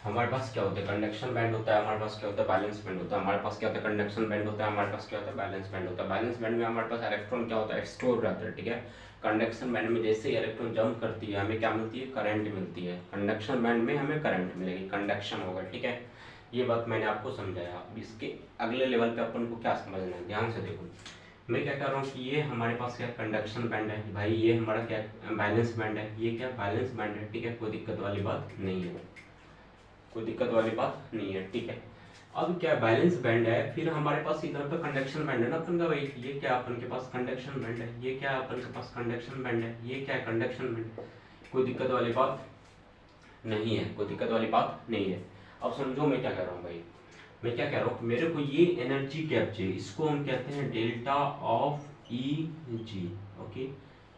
हमारे पास क्या होता है, कंडक्शन बैंड होता है, हमारे पास क्या होता है, बैलेंस बैंड होता है। हमारे पास क्या होता है, कंडक्शन बैंड होता है, हमारे पास क्या होता है, बैलेंस बैंड होता है। बैलेंस बैंड में हमारे पास इलेक्ट्रॉन क्या होता है, स्टोर रहता है, ठीक है। कंडक्शन बैंड में जैसे ही इलेक्ट्रॉन जंप करती है हमें क्या मिलती है, करंट मिलती है। कंडक्शन बैंड में हमें करंट मिलेगी, कंडक्शन होगा, ठीक है। ये बात मैंने आपको समझाया। अब इसके अगले लेवल पे अपन को क्या समझना है, ध्यान से देखो। मैं क्या कर रहा हूँ कि ये हमारे पास क्या कंडक्शन बैंड है भाई, ये हमारा क्या बैलेंस बैंड है, ये क्या बैलेंस बैंड है, ठीक है। कोई दिक्कत वाली बात नहीं है, कोई दिक्कत वाली बात नहीं है, ठीक है। अब क्या बैलेंस बैंड है, फिर हमारे पास इधर पे कंडक्शन बैंड है ना अपन का भाई, ये क्या अपन के पास कंडक्शन बैंड है, ये क्या अपन के पास कंडक्शन बैंड है, ये क्या कंडक्शन बैंड। कोई दिक्कत वाली बात नहीं है, कोई दिक्कत वाली बात नहीं है। अब समझो मैं क्या कर रहा हूँ भाई, मैं क्या कह रहा हूँ, मेरे को ये एनर्जी गैप चाहिए, इसको हम कहते हैं delta of E G, okay.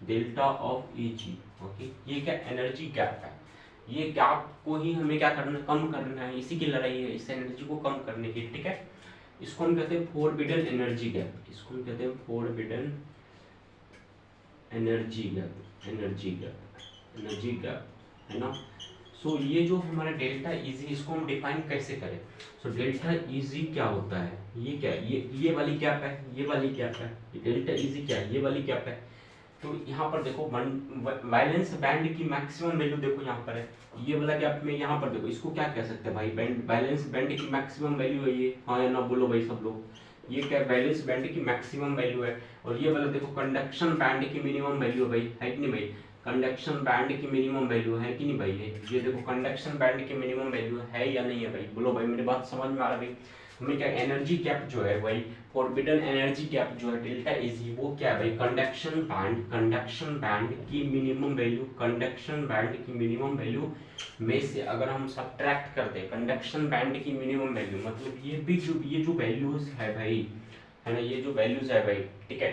Delta of E G, okay. ये क्या एनर्जी गैप है, ये गैप को ही हमें क्या करना, कम करना है, इसी की लड़ाई है, इस एनर्जी को कम करने की, ठीक है। इसको हम कहते हैं फोरबिडन एनर्जी गैप, इसको हम कहते हैं forbidden energy gap, energy gap, energy gap, है ना। सो ये जो हमारा डेल्टा इजी, इसको हम डिफाइन कैसे करें। सो डेल्टा इजी क्या होता है, ये क्या, ये वाली गैप है, ये वाली गैप है, डेल्टा इजी क्या है, ये वाली गैप है। तो यहाँ पर देखो बैलेंस बैंड की मैक्सिमम वैल्यू देखो यहाँ पर है, ये वाला गैप में यहाँ पर देखो, इसको क्या कह सकते हैं भाई, बैंड बैलेंस बैंड की मैक्सिमम वैल्यू है ये, हाँ या ना बोलो भाई सब लोग। ये क्या बैलेंस बैंड की मैक्सिमम वैल्यू है। और ये वाला देखो कंडक्शन बैंड की मिनिमम वैल्यू भाई, है कि नहीं भाई। कंडक्शन बैंड की मिनिमम वैल्यू है कि नहीं भाई, ये देखो कंडक्शन बैंड की मिनिमम वैल्यू है या नहीं है भाई, बोलो भाई, मेरी बात समझ में आ रहा है भाई। हमें क्या एनर्जी गैप जो है भाई, फॉरबिडन एनर्जी गैप जो है डेल्टा इजी, वो क्या है भाई, कंडक्शन बैंड की मिनिमम वैल्यू, कंडक्शन बैंड की मिनिमम वैल्यू में से अगर हम सब्ट्रैक्ट कर दें कंडक्शन बैंड की मिनिमम वैल्यू, मतलब ये भी जो ये जो वैल्यूज है भाई, है ना, ये जो वैल्यूज है भाई, ठीक है,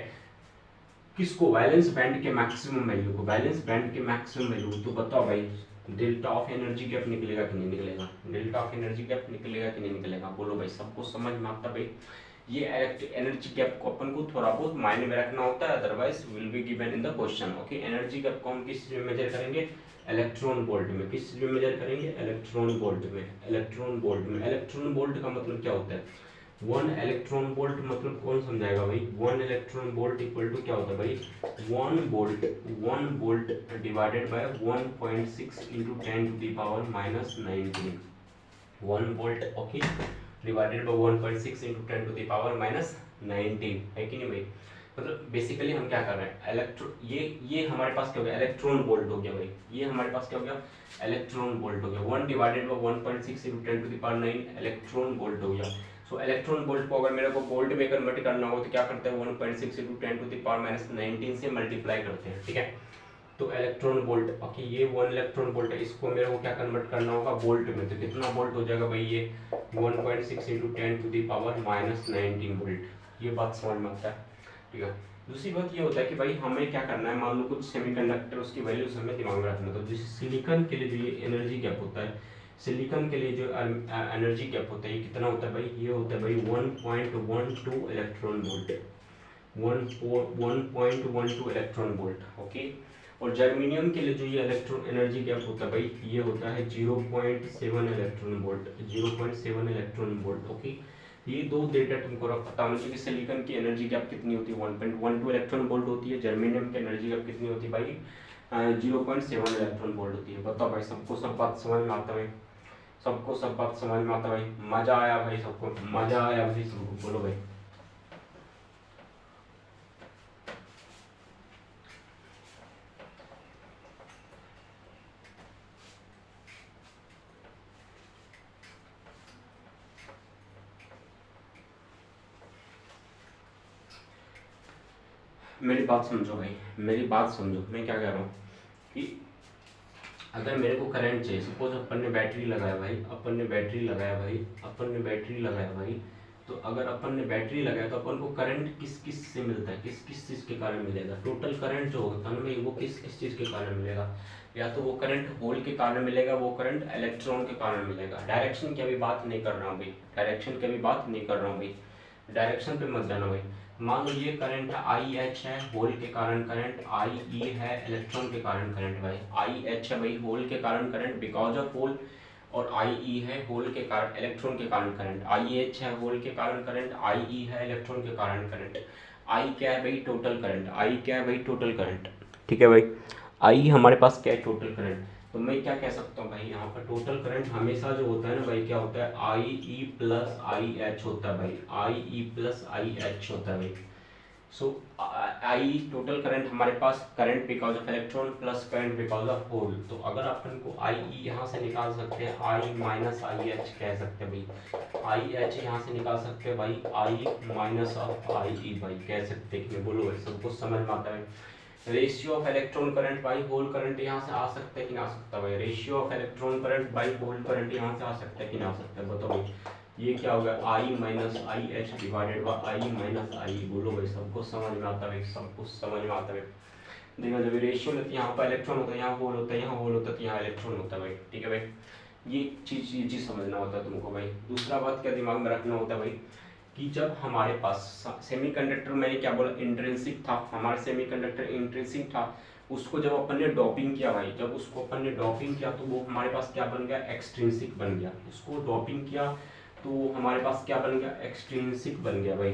किसको, बैलेंस बैंड के मैक्सिमम वैल्यू को, बैलेंस बैंड के मैक्सिमम वैल्यू। तो बताओ भाई डेल्टा ऑफ एनर्जी गैप निकलेगा कि नहीं निकलेगा, डेल्टा ऑफ एनर्जी गैप निकलेगा कि नहीं निकलेगा, बोलो भाई, सबको समझ में आता भाई। ये एनर्जी गैप को अपन को थोड़ा बहुत मायने में रखना होता है, otherwise will be given in the question, okay. Energy gap को हम किस चीज में मेजर करेंगे, इलेक्ट्रॉन वोल्ट में। किस चीज में मेजर करेंगे, इलेक्ट्रॉन वोल्ट में, इलेक्ट्रॉन वोल्ट में। इलेक्ट्रॉन वोल्ट का मतलब क्या होता है, वन इलेक्ट्रॉन वोल्ट मतलब कौन समझाएगा भाई, one electron volt equal to क्या होता है भाई, one volt divided by 1.6 into 10⁻⁻19, 1 volt, okay, divided by 1.6 into 10⁻⁻19, है कि नहीं भाई। मतलब बेसिकली हम क्या कर रहे हैं, ये हमारे पास क्या हो गया, इलेक्ट्रॉन वोल्ट हो गया भाई, ये हमारे पास क्या हो गया, इलेक्ट्रॉन वोल्ट हो गया, 1 divided by 1.6 into 10⁻9 electron volt हो गया। सो इलेक्ट्रॉन वोल्ट को अगर मेरे को वोल्ट में कन्वर्ट करना हो तो क्या करते हैं, 1.6 इंटू 10⁻⁻19 से मल्टीप्लाई करते हैं, ठीक है। तो इलेक्ट्रॉन वोल्ट, ओके, ये 1 इलेक्ट्रॉन वोल्ट है, इसको मेरे को क्या कन्वर्ट करना होगा वोल्ट में, तो कितना वोल्ट हो जाएगा भाई, ये 1.6 इंटू 10⁻⁻19 वोल्ट। ये बात समझ में आता है, ठीक है। दूसरी बात ये होता है कि भाई हमें क्या करना है, मान लो कुछ सेमीकंडक्टर, उसकी वैल्यूज हमें दिमाग में रखना, तो जैसे सिलिकॉन के लिए जो ये एनर्जी गैप होता है, सिलिकॉन के लिए जो एनर्जी गैप होता है ये कितना होता है भाई, ये होता है भाई 1.12 electron volt, 1.12 electron volt, okay. और जर्मेनियम के लिए जो ये इलेक्ट्रॉन एनर्जी गैप होता है भाई, ये होता है 0.7 electron volt, 0.7 electron volt, okay. ये दो डेटा तुमको पता होना चाहिए कि सिलिकॉन की एनर्जी गैप कितनी होती है, 1.12 इलेक्ट्रॉन वोल्ट होती है। जर्मेनियम की एनर्जी गैप कितनी होती है भाई, 0.7 इलेक्ट्रॉन वोल्ट होती है। बताओ भाई, सबको सब बात समझ में आता है, सबको सब बात समझ में आता भाई, मजा आया भाई, सबको मजा आया भाई, सबको बोलो भाई। मेरी बात समझो भाई, मेरी बात समझो, मैं क्या कह रहा हूँ कि अगर मेरे को करंट चाहिए, सपोज अपन ने बैटरी लगाया भाई, अपन ने बैटरी लगाया भाई, अपन ने बैटरी लगाया भाई, तो अगर अपन ने बैटरी लगाया तो अपन को करंट किस किस से मिलता है, किस किस चीज़ के कारण मिलेगा, टोटल करंट जो होता है ना भाई, वो किस किस चीज़ के कारण मिलेगा, या तो वो करंट होल के कारण मिलेगा, वो करंट इलेक्ट्रॉन के कारण मिलेगा। डायरेक्शन की अभी बात नहीं कर रहा हूँ भाई, डायरेक्शन की अभी बात नहीं कर रहा हूँ भाई, डायरेक्शन पे मत जाना भाई। मान लो ये करंट आई एच है, होल के कारण करंट, आई ई है इलेक्ट्रॉन के कारण करंट भाई, आई एच है भाई होल के कारण करंट बिकॉज ऑफ होल, और आई ई है होल के कारण इलेक्ट्रॉन के कारण करंट, आई एच है होल के कारण करंट, आई ई है इलेक्ट्रॉन के कारण करंट। आई क्या है भाई? Total current. आई क्या है भाई? Total current. ठीक है भाई, आई हमारे पास क्या है? Total current. तो मैं क्या कह सकता हूँ भाई, यहाँ पर टोटल करंट हमेशा जो होता है ना भाई, क्या होता है? आई ई प्लस आई एच होता है भाई, I E plus I H होता है भाई। सो आई टोटल करंट हमारे पास current because of electron plus current because of hole. तो अगर अपन को आई ई यहाँ से निकाल सकते हैं, आई माइनस आई एच कह सकते हैं भाई, आई एच यहाँ से निकाल सकते हैं भाई, आई माइनस ऑफ आई ई भाई कह सकते हैं कि बोलो भाई, सब कुछ समझ में आता है। Ratio of electron current by hole current यहाँ से आ सकता है कि ना आ सकता है भाई, ratio of electron current by hole current यहाँ से आ सकता है कि ना आ सकता है, बताओ भाई। ये क्या होगा? I minus I H divided by I minus I. बोलो भाई, सबको समझ में आता है? सब कुछ समझ में आता है। देखो जब रेशियो लेते हैं, यहाँ पर इलेक्ट्रॉन होता है, यहाँ होल होता है, यहाँ होल होता है, तो यहाँ इलेक्ट्रॉन होता है भाई। ठीक है भाई, ये चीज़ समझना होता है तुमको भाई। दूसरा बात क्या दिमाग में रखना होता है भाई, कि जब हमारे पास सेमीकंडक्टर, मैंने क्या बोला? इंट्रिंसिक था हमारा सेमीकंडक्टर, इंट्रिंसिक था। उसको जब अपन ने डॉपिंग किया भाई, जब उसको अपन ने डॉपिंग किया तो वो हमारे पास क्या बन गया? एक्सट्रिंसिक बन गया। उसको डॉपिंग किया तो हमारे पास क्या बन गया? एक्सट्रिंसिक बन गया भाई।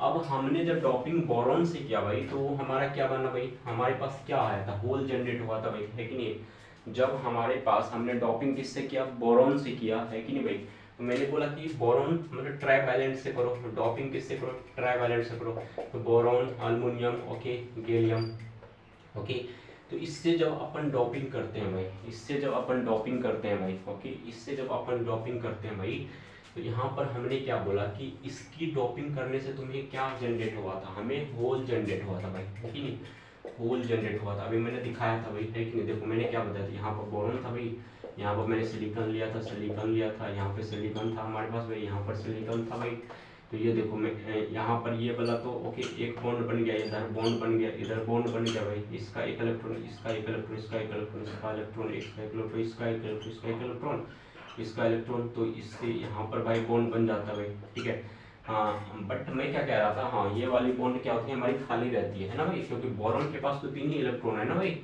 अब हमने जब डॉपिंग बोरॉन से किया भाई, तो हमारा क्या बना भाई? हमारे पास क्या आया था? होल जनरेट हुआ था भाई, है कि नहीं? जब हमारे पास हमने डॉपिंग किससे किया? बोरॉन से किया, है कि नहीं भाई? तो मैंने बोला कि बोरॉन मतलब ट्राइवैलेंट से करो, डॉपिंग किससे करो? ट्राइवैलेंट से करो। तो boron, aluminium, okay, gallium, okay. तो इससे जब अपन डॉपिंग करते हैं भाई, इससे जब अपन डॉपिंग करते हैं भाई, ओके, इससे जब अपन डॉपिंग करते हैं भाई, तो यहाँ पर हमने क्या बोला कि इसकी डॉपिंग करने से तुम्हें क्या जनरेट हुआ था? हमें होल जनरेट हुआ था भाई, है कि नहीं? होल जनरेट हुआ था। अभी मैंने दिखाया था भाई, है कि नहीं? देखो मैंने क्या बताया था, यहाँ पर बोरॉन था भाई, यहाँ पर मैंने सिलिकॉन लिया था, सिलिकॉन लिया था, यहाँ पे सिलिकॉन था हमारे पास भाई, यहाँ पर सिलिकॉन था भाई। तो ये देखो मैं यहाँ पर ये वाला तो ओके, एक बॉन्ड बन गया, इधर बॉन्ड बन गया, इधर बॉन्ड बन गया भाई। इसका एक इलेक्ट्रॉन, इसका एक इलेक्ट्रॉन, इसका एक इलेक्ट्रॉन, इसका इलेक्ट्रॉन, इसका एक इलेक्ट्रॉन, इसका एक इलेक्ट्रॉन, इसका एक इलेक्ट्रॉन, इसका इलेक्ट्रॉन। तो इससे यहाँ पर भाई बॉन्ड बन जाता है भाई, ठीक है। हाँ, बट मैं क्या कह रहा था, हाँ ये वाली बॉन्ड क्या होती है हमारी? खाली रहती है ना भाई, क्योंकि बोरॉन के पास तो 3 ही इलेक्ट्रॉन है ना भाई,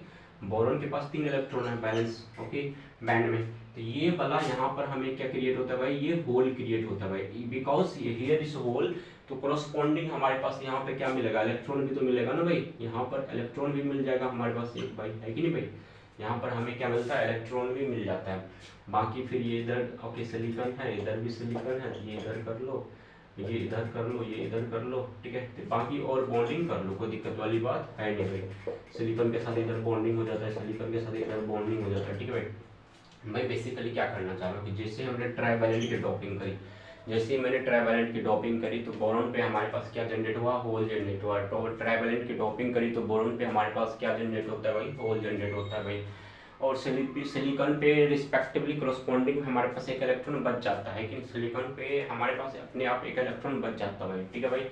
बोरॉन के पास 3 इलेक्ट्रॉन है बैलेंस, ओके, बैंड में। तो ये वाला यहाँ पर हमें क्या क्रिएट होता है भाई? ये होल क्रिएट होता है भाई, बिकॉज हियर इज होल। तो कोरोस्पॉन्डिंग हमारे पास यहाँ पे क्या मिलेगा? इलेक्ट्रॉन भी तो मिलेगा ना भाई, यहाँ पर इलेक्ट्रॉन भी मिल जाएगा हमारे पास एक भाई, है कि नहीं भाई? यहाँ पर हमें क्या मिलता है? इलेक्ट्रॉन भी मिल जाता है। बाकी फिर ये इधर ओके सिलिकॉन है, इधर भी सिलिकॉन है, ये इधर कर लो, ये इधर कर लो, ये इधर कर लो, ठीक है। तो बाकी और बॉन्डिंग कर लो, कोई दिक्कत वाली बात है नहीं भाई। सिलिकॉन के साथ इधर बॉन्डिंग हो जाता है, सिलिकॉन के साथ इधर बॉन्डिंग हो जाता है, ठीक है भाई। मैं बेसिकली क्या करना चाह रहा हूँ कि जैसे हमने ट्राइवैलेंट की डॉपिंग करी, जैसे ही मैंने ट्राइवैलेंट की डॉपिंग करी तो बोरॉन पे हमारे पास क्या जनरेट हुआ? होल जनरेट हुआ। तो ट्राइवैलेंट की डॉपिंग करी तो बोरॉन पे हमारे पास क्या जनरेट होता है भाई? होल जनरेट होता है भाई। और सिलिकॉन पे रिस्पेक्टिवली कोरोस्पॉन्डिंग हमारे पास एक इलेक्ट्रॉन बच जाता है, लेकिन सिलिकॉन पे हमारे पास अपने आप एक इलेक्ट्रॉन बच जाता है भाई, ठीक है भाई।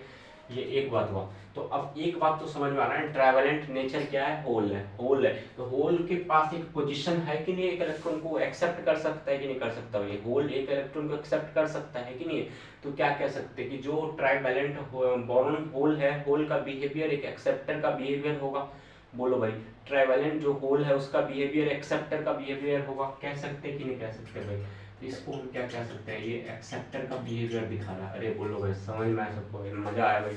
ये एक बात हुआ। तो अब एक बात तो समझ में आ रहा है, ट्राइवैलेंट नेचर क्या है? होल है, होल है। तो होल के पास एक पोजीशन है कि नहीं? एक इलेक्ट्रॉन को एक्सेप्ट कर सकता है कि नहीं कर सकता भाई? होल एक इलेक्ट्रॉन को एक्सेप्ट कर सकता है कि नहीं? तो क्या कह सकते हैं कि जो ट्राइवैलेंट बोरॉन होल है, होल का बिहेवियर एक एक्सेप्टर का बिहेवियर होगा। बोलो भाई, ट्राइवैलेंट जो होल है उसका बिहेवियर एक्सेप्टर का बिहेवियर होगा, कह सकते कि नहीं कह सकते भाई? तो इसको हम क्या कह सकते हैं? ये एक्सेप्टर का बिहेवियर दिखा रहा है। अरे बोलो भाई, समझ में आया सबको? मजा आया भाई,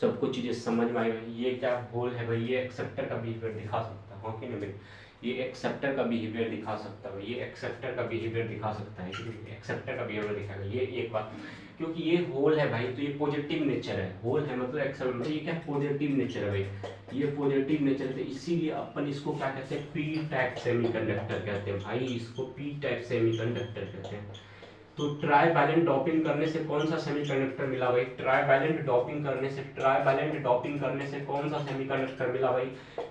सब कुछ चीजें समझ में आई भाई। ये क्या होल है भाई? ये एक्सेप्टर का बिहेवियर दिखा सकता है, कि नहीं भाई? ये एक्सेप्टर का बिहेवियर दिखा सकता है, ये एक्सेप्टर का बिहेवियर दिखा सकता है, एक्सेप्टर का बिहेवियर दिखाएगा। ये एक बात, क्योंकि ये होल है भाई, तो ये पॉजिटिव नेचर है। होल है मतलब एक्सेप्टर, मतलब ये क्या पॉजिटिव नेचर है भाई, ये पॉजिटिव नेचर है। तो इसीलिए अपन इसको क्या कहते हैं? पी टाइप सेमीकंडक्टर कहते हैं भाई, इसको पी टाइप सेमीकंडक्टर कहते हैं। तो ट्राइवैलेंट डॉपिंग करने से कौन सा सेमीकंडक्टर मिला भाई? ट्राइवैलेंट डॉपिंग करने से, ट्राइवैलेंट डॉपिंग करने से कौन सा सेमीकंडक्टर मिला भाई?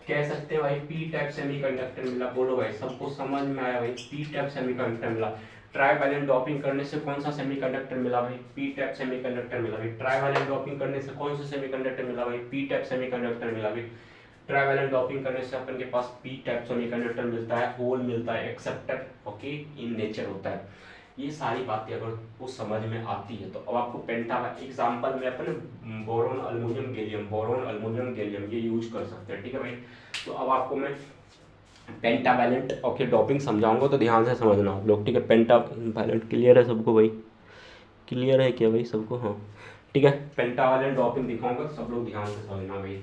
कह सकते हैं भाई पी टाइप सेमीकंडक्टर मिला। बोलो भाई, सबको समझ में आया भाई? पी टाइप सेमीकंडक्टर मिला। ट्राइवैलेंट डॉपिंग करने से कौन सा सेमीकंडक्टर मिला भाई? पी टाइप सेमीकंडक्टर मिला भाई। ट्राइवैलेंट डॉपिंग करने से कौन सा सेमीकंडक्टर मिला भाई? पी टाइप सेमीकंडक्टर मिला भाई। ट्राइवैलेंट डॉपिंग करने से अपन के पास पी टाइप सेमीकंडक्टर मिलता है, होल मिलता है, एक्सेप्टर ओके इन नेचर होता है। ये सारी बातें अगर वो समझ में आती है तो अब आपको पेंटा एग्जांपल में अपन boron aluminium gallium, boron aluminium gallium ये यूज कर सकते हैं, ठीक है भाई। तो अब आपको मैं पेंटावैलेंट ओके डोपिंग समझाऊंगा तो ध्यान से समझना आप लोग, ठीक है। पेंटावैलेंट क्लियर है सबको भाई? क्लियर है क्या भाई सबको? हाँ ठीक है, पेंटावैलेंट डोपिंग दिखाऊंगा, सब लोग ध्यान से समझना भाई।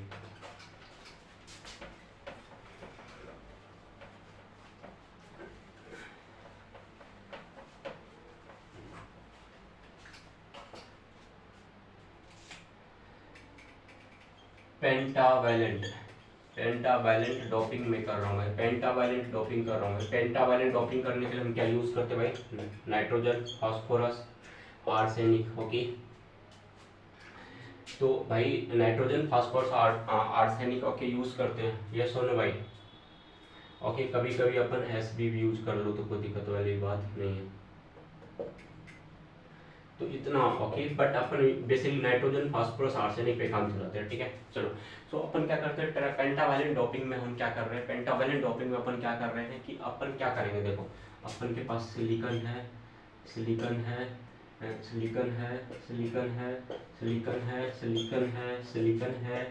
पेंटावैलेंट डोपिंग में कर रहा हूँ मैं, पेंटावैलेंट डोपिंग कर रहा हूँ। पेंटावैलेंट डोपिंग करने के लिए हम क्या यूज करते हैं भाई? Nitrogen, phosphorus, arsenic, okay. तो भाई nitrogen, phosphorus, arsenic okay use करते हैं, ये सुनो भाई। ओके कभी कभी अपन एसबी भी यूज कर लो तो कोई दिक्कत वाली बात नहीं है, तो इतना okay. But upon basically nitrogen, phosphorus, arsenic पे काम चलाते हैं, ठीक है। चलो सो अपन क्या करते हैं, पेंटावैलेंट डोपिंग में हम क्या कर रहे हैं, पेंटावैलेंट डोपिंग में अपन क्या कर रहे हैं कि अपन क्या करेंगे, देखो अपन के पास सिलिकॉन है, सिलिकॉन है, सिलिकॉन है, सिलिकॉन है, सिलिकॉन है, सिलिकॉन है, सिलिकॉन है,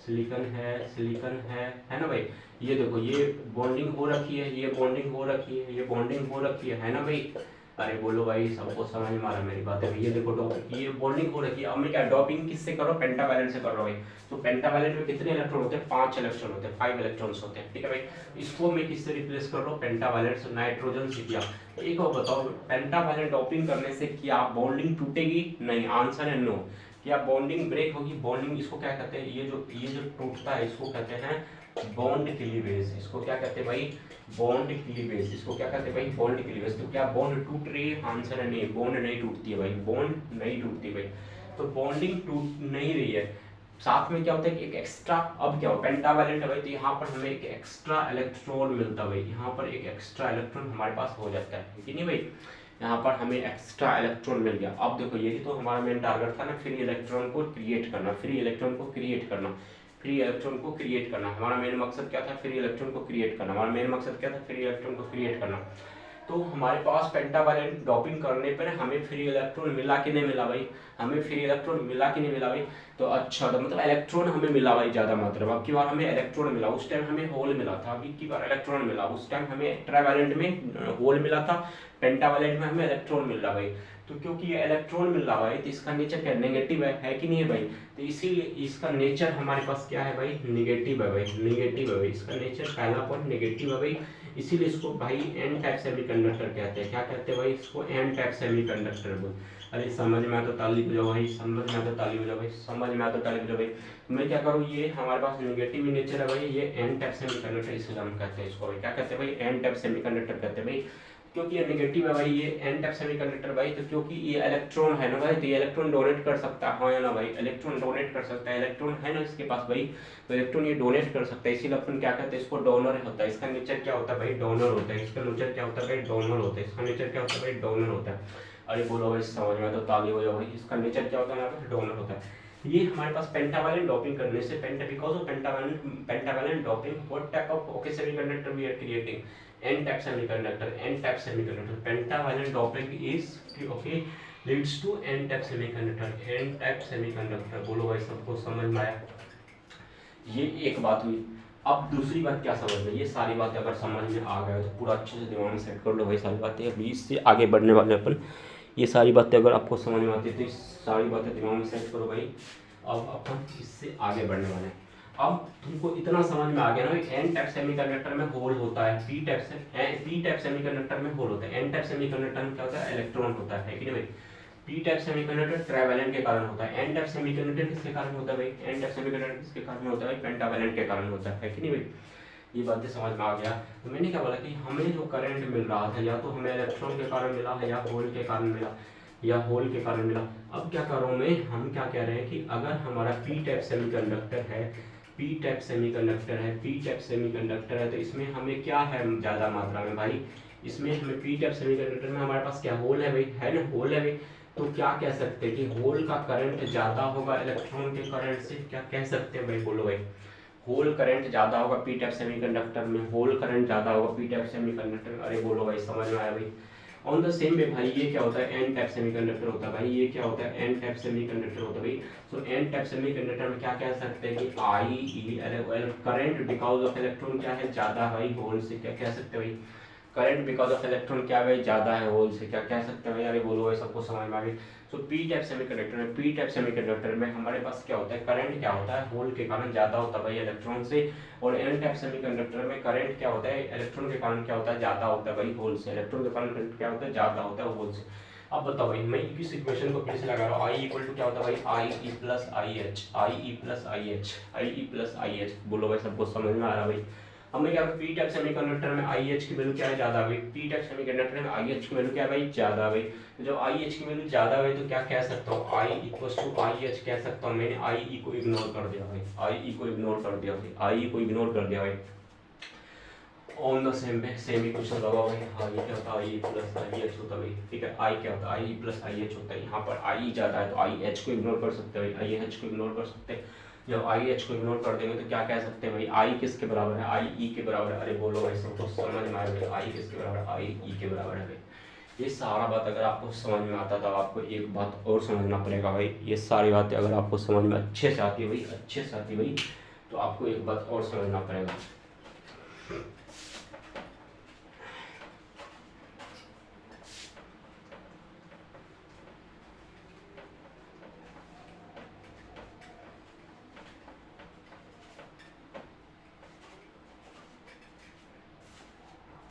सिलिकॉन है, सिलिकॉन है ना भाई। ये देखो ये बॉन्डिंग हो रखी है, ये बॉन्डिंग हो रखी है, ये बॉन्डिंग हो रखी है ना भाई। अरे बोलो भाई, सबको समझ में आ रहा है मेरी बात है? ये देखो डोपिंग, ये बॉन्डिंग हो रखी है। अब मैं क्या डोपिंग किससे करो? पेंटावैलेंट से कर रहा हूँ भाई। तो पेंटावैलेंट में कितने इलेक्ट्रॉन होते हैं? 5 इलेक्ट्रॉन होते हैं, 5 इलेक्ट्रॉन्स होते हैं, ठीक है भाई। इसको मैं किससे रिप्लेस कर रहा हूँ? पेंटावैलेंट से, नाइट्रोजन से किया। एक और बताओ, पेंटावैलेंट डोपिंग करने से क्या बॉन्डिंग टूटेगी? नहीं, आंसर है नो। क्या बॉन्डिंग ब्रेक होगी? बॉन्डिंग इसको क्या कहते हैं, ये जो टूटता है इसको कहते हैं बॉन्ड क्लीवेज। इसको क्या कहते हैं भाई? Bond cleavage. इसको क्या कहते हैं भाई? Bond cleavage. तो क्या बॉन्ड टूट रही है? आंसर है नहीं, बॉन्ड नहीं टूटती है भाई, बॉन्ड नहीं टूटती भाई। तो बॉन्डिंग टूट नहीं रही है। साथ में क्या होता है कि एक एक्स्ट्रा, अब क्या हो, पेंटावैलेंट है भाई, तो यहाँ पर हमें एक एक्स्ट्रा इलेक्ट्रॉन मिलता है भाई। यहाँ पर एक एक्स्ट्रा इलेक्ट्रॉन हमारे पास हो जाता है कि नहीं भाई? यहाँ पर हमें एक्स्ट्रा इलेक्ट्रॉन मिल गया। अब देखो यही तो हमारा मेन टारगेट था ना, फ्री इलेक्ट्रॉन को क्रिएट करना, फ्री इलेक्ट्रॉन को क्रिएट करना, फ्री इलेक्ट्रॉन को क्रिएट करना। हमारा मेन मकसद क्या था? फ्री इलेक्ट्रॉन को क्रिएट करना। हमारा मेन मकसद क्या था? फ्री इलेक्ट्रॉन को क्रिएट करना। तो हमारे पास पेंटावैलेंट डोपिंग करने पर हमें फ्री इलेक्ट्रॉन मिला कि नहीं मिला भाई? हमें फ्री इलेक्ट्रॉन मिला कि नहीं मिला भाई? तो अच्छा, तो मतलब इलेक्ट्रॉन हमें मिला भाई ज़्यादा मात्रा में। अब की बार हमें इलेक्ट्रॉन मिला, उस टाइम हमें होल मिला था। अभी की बार इलेक्ट्रॉन मिला, उस टाइम हमें ट्राइवैलेंट में होल मिला था, पेंटावैलेंट में हमें इलेक्ट्रॉन मिल रहा भाई। तो क्योंकि ये इलेक्ट्रॉन मिल रहा है तो इसका नेचर क्या, नेगेटिव है कि नहीं है भाई? तो इसीलिए इसका नेचर हमारे पास क्या है भाई? नेगेटिव है भाई, नेगेटिव है भाई। इसका नेचर पहला पॉइंट नेगेटिव है भाई, इसीलिए इसको भाई एन टाइप सेमीकंडक्टर कहते हैं। क्या कहते हैं भाई? इसको एन टाइप सेमीकंडक्टर बोल। अरे समझ में आता ताली बजाओ भाई, समझ में आता ताली बजाओ भाई, समझ में आता ताली बजाओ भाई। मैं क्या करूँ, ये हमारे पास नेगेटिव नेचर है भाई, ये एन टाइप सेमीकंडक्टर इसलिए हम कहते हैं इसको भाई। क्या कहते हैं भाई? एन टाइप सेमीकंडक्टर कहते हैं भाई, क्योंकि ये नेगेटिव है भाई, ये एन टाइप सेमीकंडक्टर भाई। तो क्योंकि ये इलेक्ट्रॉन है ना भाई, तो ये इलेक्ट्रॉन डोनेट कर सकता है, हाँ या ना भाई? इलेक्ट्रॉन डोनेट कर सकता है, इलेक्ट्रॉन है ना इसके पास भाई, तो इलेक्ट्रॉन ये डोनेट कर सकता है। इसीलिए अपन क्या कहते हैं, इसको डोनर होता है। इसका नेचर क्या होता है भाई? डोनर होता है। इसका नेचर क्या होता है भाई? डोनर होता है। इसका नेचर क्या होता है भाई? डोनर होता है। अरे बोलो भाई, समझ में तो ताली हो जाओ भाई। इसका नेचर क्या होता है यहाँ पे? डोनर होता है। ये हमारे पास पेंटावैलेंट डोपिंग करने से, because of pentavalent doping, what type of okay semiconductor we are creating? n type semiconductor, n type semiconductor, pentavalent doping is okay leads to n type semiconductor, n type semiconductor। बोलो भाई, सबको समझ में आया? ये एक बात हुई। अब दूसरी बात क्या समझ में, ये सारी बातें अगर समझ में आ गए तो पूरा अच्छे से दिमाग में सेट कर लो भाई। सारी बातें अभी इससे आगे बढ़ने वाले अपन, ये सारी बातें अगर आपको समझ में आती है तो ये सारी बातें दिमाग में सेट करो भाई। अब अपन इससे आगे बढ़ने वाले हैं। अब तुमको इतना समझ में आ गया ना, एन टाइप सेमीकंडक्टर में होल होता है, पी टाइप सेमीकंडक्टर में होल होता है, एन टाइप सेमीकंडक्टर में क्या होता है? इलेक्ट्रॉन होता है कि नहीं भाई? पी टाइप सेमीकंडक्टर ट्राइवैलेंट के कारण होता है, एन टाइप सेमीकंडक्टर किसके कारण होता है भाई? एन टाइप सेमीकंडक्टर किसके कारण होता है भाई? पेंटावैलेंट के कारण होता है कि नहीं भाई? ये बातें समझ में आ गया। तो मैंने क्या बोला कि हमें जो करंट मिल रहा था, या तो हमें इलेक्ट्रॉन के कारण मिला है, या होल के कारण मिला, या होल के कारण मिला। अब क्या कर रहा हूँ मैं, हम क्या कह रहे हैं कि अगर हमारा पी टाइप सेमीकंडक्टर है, पी टाइप सेमीकंडक्टर है, पी टाइप सेमीकंडक्टर है, तो इसमें हमें क्या है ज़्यादा मात्रा में भाई? इसमें हमें पी टाइप सेमीकंडक्टर में हमारे पास क्या होल है भाई? है ना, होल है भाई। तो क्या कह सकते हैं कि होल का करंट ज़्यादा होगा इलेक्ट्रॉन के करंट से? क्या कह सकते हैं भाई? बोलो भाई, होल करंट ज़्यादा होगा पी टाइप सेमीकंडक्टर में, होल करंट ज़्यादा होगा पी टाइप सेमीकंडक्टर में। अरे बोलो भाई, समझ में आया भाई? ऑन द सेम वे भाई ये क्या होता है, एन टाइप सेमीकंडक्टर होता है भाई, ये क्या होता है, एन टाइप सेमीकंडक्टर होता है भाई। सो एन टाइप सेमीकंडक्टर में क्या कह सकते हैं कि आई ई करंट बिकॉज ऑफ इलेक्ट्रॉन क्या है ज़्यादा भाई होल से, क्या कह सकते हैं भाई, करंट बिकॉज ऑफ इलेक्ट्रॉन क्या भाई ज़्यादा है होल से, क्या कह सकते हैं भाई, अरे बोलो भाई सबको समझ में आ गई। सो पी टाइप सेमीकंडक्टर में, पी टाइप सेमीकंडक्टर में हमारे पास क्या होता है, करंट क्या होता है होल के कारण ज़्यादा होता है भाई इलेक्ट्रॉन से, और एन टाइप सेमीकंडक्टर में करंट क्या होता है इलेक्ट्रॉन के कारण क्या होता है ज़्यादा होता है भाई होल से, इलेक्ट्रॉन के कारण करंट क्या होता है ज़्यादा होता है होल से। अब बताओ भाई मैं इस इक्वेशन को फिर से लगा रहा हूँ, आई इक्वल टू क्या होता है भाई, I E plus I H, I E plus I H, I E plus I H, बोलो भाई सबको समझ में आ रहा है भाई। हमें क्या पी टाइप सेमीकंडक्टर में आई एच की वैल्यू क्या है ज़्यादा भाई, पी टाइप सेमीकंडक्टर में आई एच की वैल्यू क्या है भाई ज़्यादा भाई। तो जब आई एच की वैल्यू ज़्यादा है तो क्या कह सकता हूँ, I equal to I H कह सकता हूँ, मैंने आई ई को इग्नोर कर दिया भाई, आई ई को इग्नोर कर दिया भाई, आई ई को इग्नोर कर दिया भाई। ऑन द सेम पे सेम इक्वेशन लगा भाई, हाँ ये क्या होता है आई प्लस आई एच होता है भाई, ठीक है, आई क्या होता है आई प्लस आई एच होता है, यहाँ पर आई ज़्यादा है तो आई एच को इग्नोर कर सकते हैं भाई, आई एच को इग्नोर कर सकते हैं। जब आई एच को इग्नोर कर देंगे तो क्या कह सकते हैं भाई, आई किसके बराबर है, आई ई के बराबर है, अरे बोलो भाई सबको समझ में आया भाई, आई किसके बराबर है, आई ई के बराबर है भाई। ये सारा बात अगर आपको समझ में आता तो आपको एक बात और समझना पड़ेगा भाई, ये सारी बातें अगर आपको समझ में अच्छे से आती है भाई, अच्छे से आती है भाई, तो आपको एक बात और समझना पड़ेगा।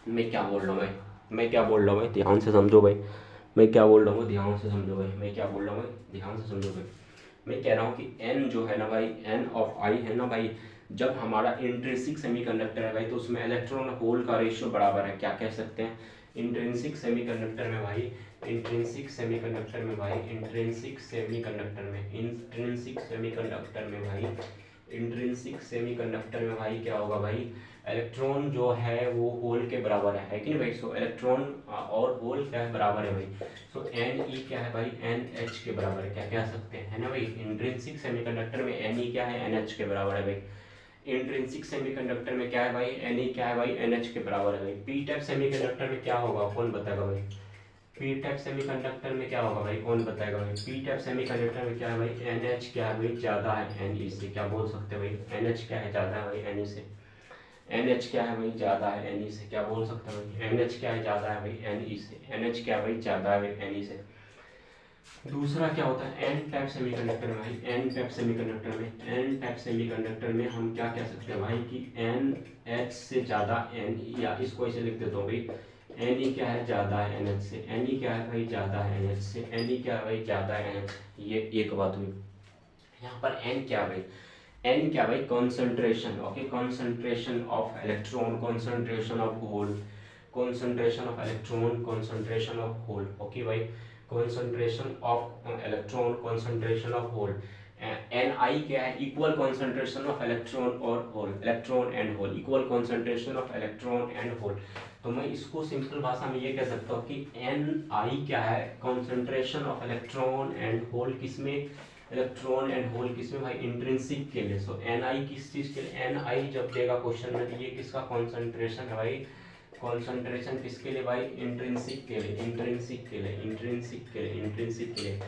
मैं क्या बोल रहा हूँ भाई, मैं क्या बोल रहा हूँ भाई, ध्यान से समझो भाई, मैं क्या बोल रहा हूँ ध्यान से समझो भाई, मैं क्या बोल रहा हूँ भाई, ध्यान से समझो भाई। मैं कह रहा हूँ कि n जो है ना भाई, n ऑफ i है ना भाई, जब हमारा इंट्रिंसिक सेमीकंडक्टर है भाई तो उसमें इलेक्ट्रॉन होल का रेशियो बराबर है, क्या कह सकते हैं, इंट्रिंसिक सेमीकंडक्टर में भाई, इंट्रिंसिक सेमीकंडक्टर में भाई, इंट्रिंसिक सेमीकंडक्टर में, इंट्रिंसिक सेमीकंडक्टर में भाई, इंट्रिंसिक सेमीकंडक्टर में भाई क्या होगा भाई, इलेक्ट्रॉन जो है वो होल के बराबर है कि नहीं भाई। सो इलेक्ट्रॉन और होल क्या है बराबर है भाई। सो एन ई क्या है भाई, एन एच के बराबर है, क्या कह सकते हैं है ना भाई। इंट्रिंसिक सेमीकंडक्टर में एन ई क्या है, एन एच के बराबर है भाई। इंट्रिंसिक सेमीकंडक्टर में क्या है भाई, एन ई क्या है भाई, एन एच के बराबर है भाई। पी टाइप सेमीकंडक्टर में क्या होगा कौन बताएगा भाई, पी टाइप सेमीकंडक्टर में क्या होगा भाई कौन बताएगा भाई। पी टाइप सेमीकंडक्टर में क्या है भाई, एन एच क्या है भाई ज़्यादा है एन ई से, क्या बोल सकते हैं भाई, एन एच क्या है ज़्यादा है भाई एन ई से, एन एच क्या है भाई ज़्यादा है एन ई से, क्या बोल सकते हैं भाई, एन एच क्या है ज़्यादा है भाई एन ई से, एन एच क्या है भाई ज़्यादा है भाई एन ई से। दूसरा क्या होता है एन टाइप सेमीकंडक्टर में भाई, एन टाइप सेमीकंडक्टर में, एन टाइप सेमीकंडक्टर में हम क्या कह सकते हैं भाई कि एन एच से ज़्यादा एन ई, या इसको ऐसे लिख देता हूँ भाई, एन ई क्या है ज़्यादा है एन एच से, एन ई क्या है भाई ज़्यादा है एन एच से, एन ई क्या है भाई ज़्यादा है एन एच। ये एक बात हुई। यहाँ पर एन क्या है भाई, एन क्या भाई concentration, okay, concentration of electron, concentration of hole, concentration of electron, concentration of hole, okay भाई, concentration of electron, concentration of hole. N I क्या है, इक्वल कॉन्सेंट्रेशन ऑफ इलेक्ट्रॉन और hole, electron and hole, equal concentration of electron and hole. तो मैं इसको simple भाषा में ये कह सकता हूँ कि एन आई क्या है, concentration of electron and hole, किसमें, इलेक्ट्रॉन एंड होल किसमें भाई, इंट्रिंसिक के लिए। सो एन आई किस चीज़ के लिए, एन आई जब देगा क्वेश्चन में तो ये किसका कॉन्सेंट्रेशन है भाई, कॉन्सेंट्रेशन किसके लिए भाई, इंट्रिंसिक के लिए, इंट्रिंसिक के लिए, इंट्रिंसिक के लिए, इंट्रिंसिक के लिए।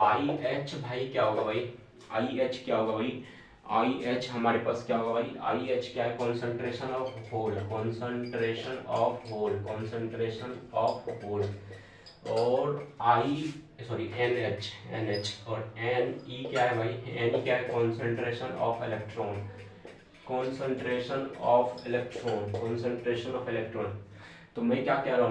आई एच भाई क्या होगा भाई, आई एच क्या होगा भाई, आई एच हमारे पास क्या होगा भाई, आई एच क्या है, concentration of hole, concentration of hole, concentration of hole. और I sorry N H, N H, और एन ई क्या है भाई, एन ई क्या है, concentration of electron, concentration of electron, concentration of electron. तो मैं क्या कह रहा हूँ